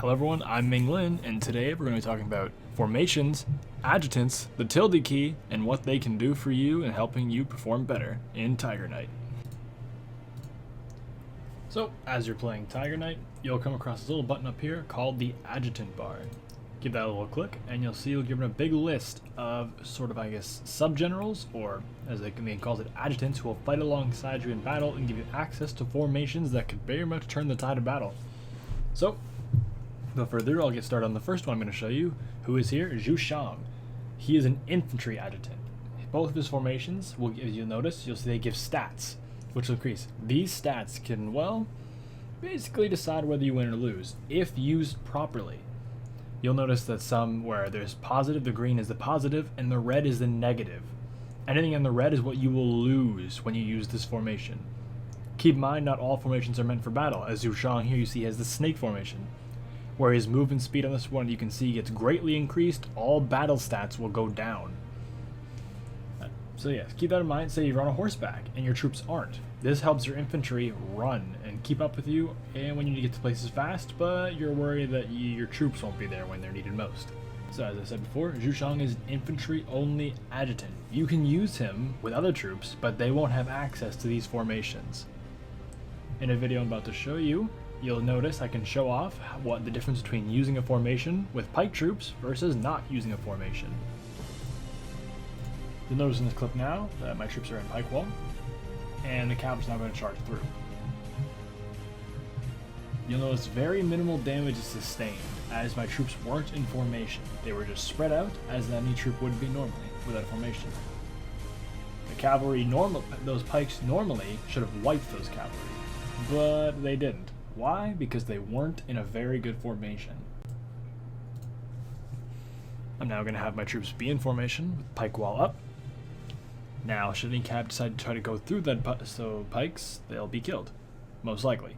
Hello everyone, I'm MingLin, and today we're going to be talking about formations, adjutants, the Tilde Key, and what they can do for you in helping you perform better in Tiger Knight. So, as you're playing Tiger Knight, you'll come across this little button up here called the Adjutant bar. Give that a little click, and you'll see you'll given a big list of sub-generals, or as they calls it, adjutants, who will fight alongside you in battle and give you access to formations that could very much turn the tide of battle. So, without further ado, I'll get started on the first one I'm going to show you, who is here, Zhu. He is an infantry adjutant. Both of his formations, you'll notice, you'll see they give stats, which will increase. These stats can, well, basically decide whether you win or lose, if used properly. You'll notice that some where there's positive, the green is the positive, and the red is the negative. Anything in the red is what you will lose when you use this formation. Keep in mind, not all formations are meant for battle. As Zhu here you see has the snake formation, where his movement speed on this one you can see gets greatly increased. All battle stats will go down. So yes, keep that in mind. Say you're on a horseback and your troops aren't. This helps your infantry run and keep up with you and when you need to get to places fast, but you're worried that your troops won't be there when they're needed most. So as I said before, Zhu is an infantry-only adjutant. You can use him with other troops, but they won't have access to these formations. In a video I'm about to show you, you'll notice I can show off what the difference between using a formation with pike troops versus not using a formation. You'll notice in this clip now that my troops are in pike wall, and the cavalry's not going to charge through. You'll notice very minimal damage is sustained, as my troops weren't in formation. They were just spread out, as any troop would be normally, without formation. The cavalry, those pikes normally should have wiped those cavalry, but they didn't. Why? Because they weren't in a very good formation. I'm now going to have my troops be in formation, with pike wall up. Now, should any cav decide to try to go through that pikes, they'll be killed, most likely.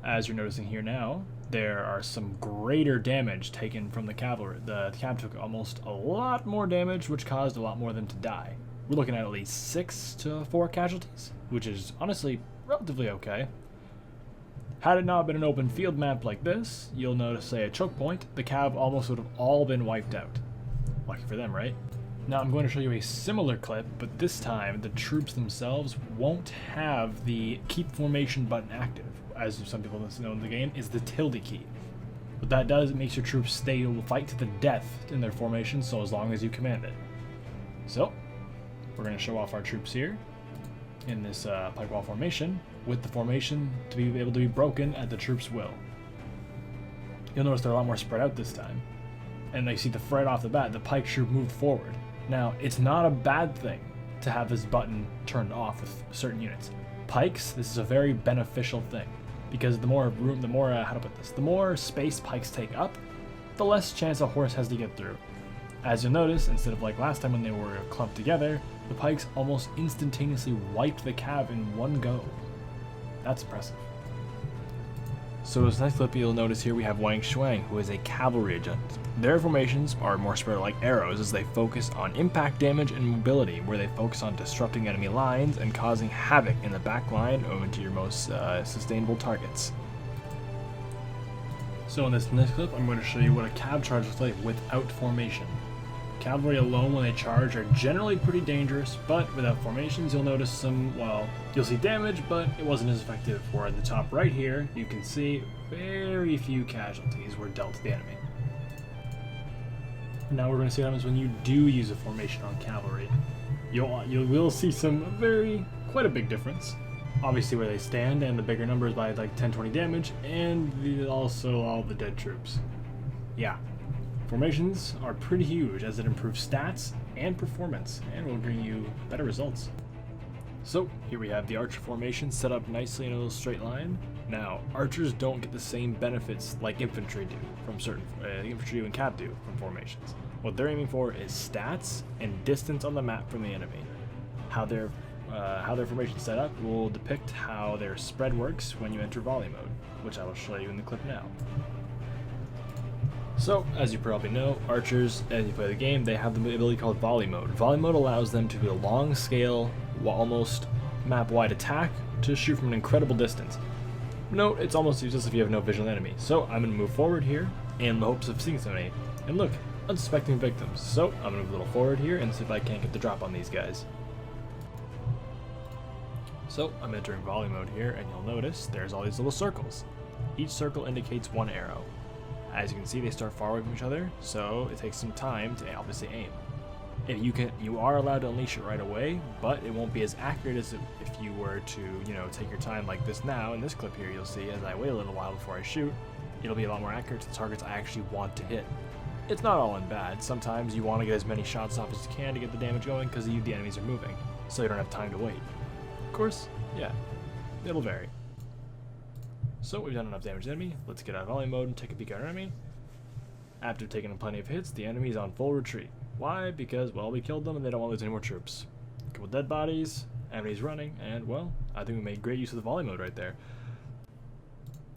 As you're noticing here now, there are some greater damage taken from the cavalry. The cav took almost a lot more damage, which caused a lot more of them to die. We're looking at least 6 to 4 casualties, which is honestly relatively okay. Had it not been an open field map like this, you'll notice, say, a choke point, the cav almost would have all been wiped out. Lucky for them, right? Now I'm going to show you a similar clip, but this time the troops themselves won't have the keep formation button active. As some people know in the game, is the Tilde Key. What that does, it makes your troops fight to the death in their formation, so as long as you command it. So, we're going to show off our troops here in this pike wall formation, with the formation to be able to be broken at the troops' will. You'll notice they're a lot more spread out this time. And they see right off the bat, the pike troop moved forward. Now, it's not a bad thing to have this button turned off with certain units. Pikes, this is a very beneficial thing, because the more room, the more space pikes take up, the less chance a horse has to get through. As you'll notice, instead of like last time when they were clumped together, the pikes almost instantaneously wiped the cav in one go. That's impressive. So in this next clip, you'll notice here we have Wang Shuang, who is a cavalry adjutant. Their formations are more spread like arrows, as they focus on impact damage and mobility, where they focus on disrupting enemy lines and causing havoc in the back line or into your most sustainable targets. So in this next clip, I'm going to show you what a cav charge looks like without formation. Cavalry alone, when they charge, are generally pretty dangerous, but without formations you'll notice some, well, you'll see damage, but it wasn't as effective. Where at the top right here, you can see very few casualties were dealt to the enemy. Now we're going to see what happens when you do use a formation on cavalry. You will see quite a big difference. Obviously where they stand, and the bigger numbers by like 10-20 damage, and also all the dead troops. Yeah. Formations are pretty huge, as it improves stats and performance, and will bring you better results. So, here we have the archer formation set up nicely in a little straight line. Now, archers don't get the same benefits like infantry do from infantry and cav do from formations. What they're aiming for is stats and distance on the map from the enemy. How their formation set up will depict how their spread works when you enter volley mode, which I will show you in the clip now. So, as you probably know, archers, as you play the game, they have the ability called volley mode. Volley mode allows them to do a long-scale, almost map-wide attack to shoot from an incredible distance. Note, it's almost useless if you have no visual enemy. So I'm going to move forward here in the hopes of seeing somebody. And look, unsuspecting victims. So I'm going to move a little forward here and see if I can't get the drop on these guys. So I'm entering volley mode here, and you'll notice there's all these little circles. Each circle indicates one arrow. As you can see, they start far away from each other, so it takes some time to obviously aim. You are allowed to unleash it right away, but it won't be as accurate as if you were to, take your time like this now. In this clip here, you'll see as I wait a little while before I shoot, it'll be a lot more accurate to the targets I actually want to hit. It's not all in bad. Sometimes you want to get as many shots off as you can to get the damage going because the enemies are moving, so you don't have time to wait. Of course, yeah, it'll vary. So we've done enough damage to the enemy. Let's get out of volley mode and take a peek at our enemy. After taking plenty of hits, the enemy is on full retreat. Why? Because, well, we killed them and they don't want to lose any more troops. A couple dead bodies, enemies running, and, well, I think we made great use of the volley mode right there.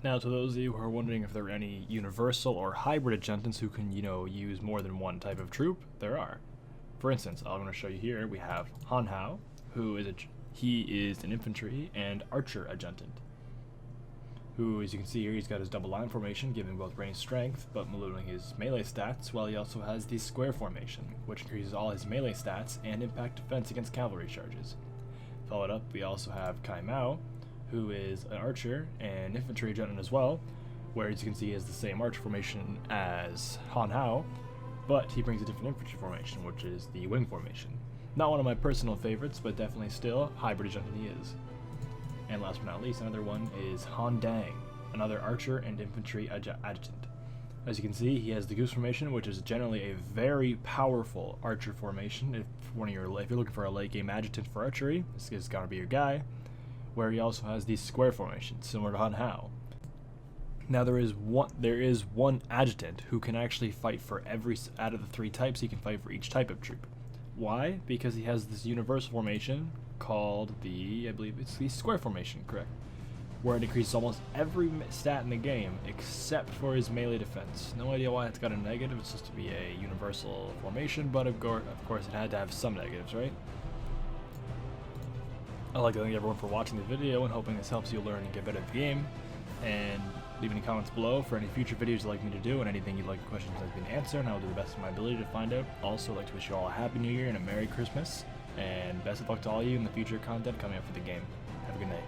Now, to those of you who are wondering if there are any universal or hybrid adjutants who can, use more than one type of troop, there are. For instance, I'm going to show you here, we have Han Hao, who is he is an infantry and archer adjutant, who, as you can see here, he's got his double line formation, giving both range strength, but limiting his melee stats, while he also has the square formation, which increases all his melee stats and impact defense against cavalry charges. Followed up, we also have Kai Mao, who is an archer and infantry adjutant as well, where, as you can see, he has the same archer formation as Han Hao, but he brings a different infantry formation, which is the wing formation. Not one of my personal favorites, but definitely still hybrid adjutant he is. And last but not least, another one is Han Dang, another archer and infantry adjutant. As you can see, he has the goose formation, which is generally a very powerful archer formation. If you're looking for a late game adjutant for archery, this is gonna be your guy. Where he also has the square formation, similar to Han Hao. Now there is one adjutant who can actually fight for every out of the three types. He can fight for each type of troop. Why? Because he has this universal formation called I believe it's the square formation, correct? Where it increases almost every stat in the game except for his melee defense. No idea why it's got a negative, it's supposed to be a universal formation, but of course it had to have some negatives, right? I'd like to thank everyone for watching the video and hoping this helps you learn and get better at the game. And leave any comments below for any future videos you'd like me to do and anything you'd like questions I've been answered, and I will do the best of my ability to find out. Also, I'd like to wish you all a Happy New Year and a Merry Christmas, and best of luck to all of you in the future content coming up for the game. Have a good night.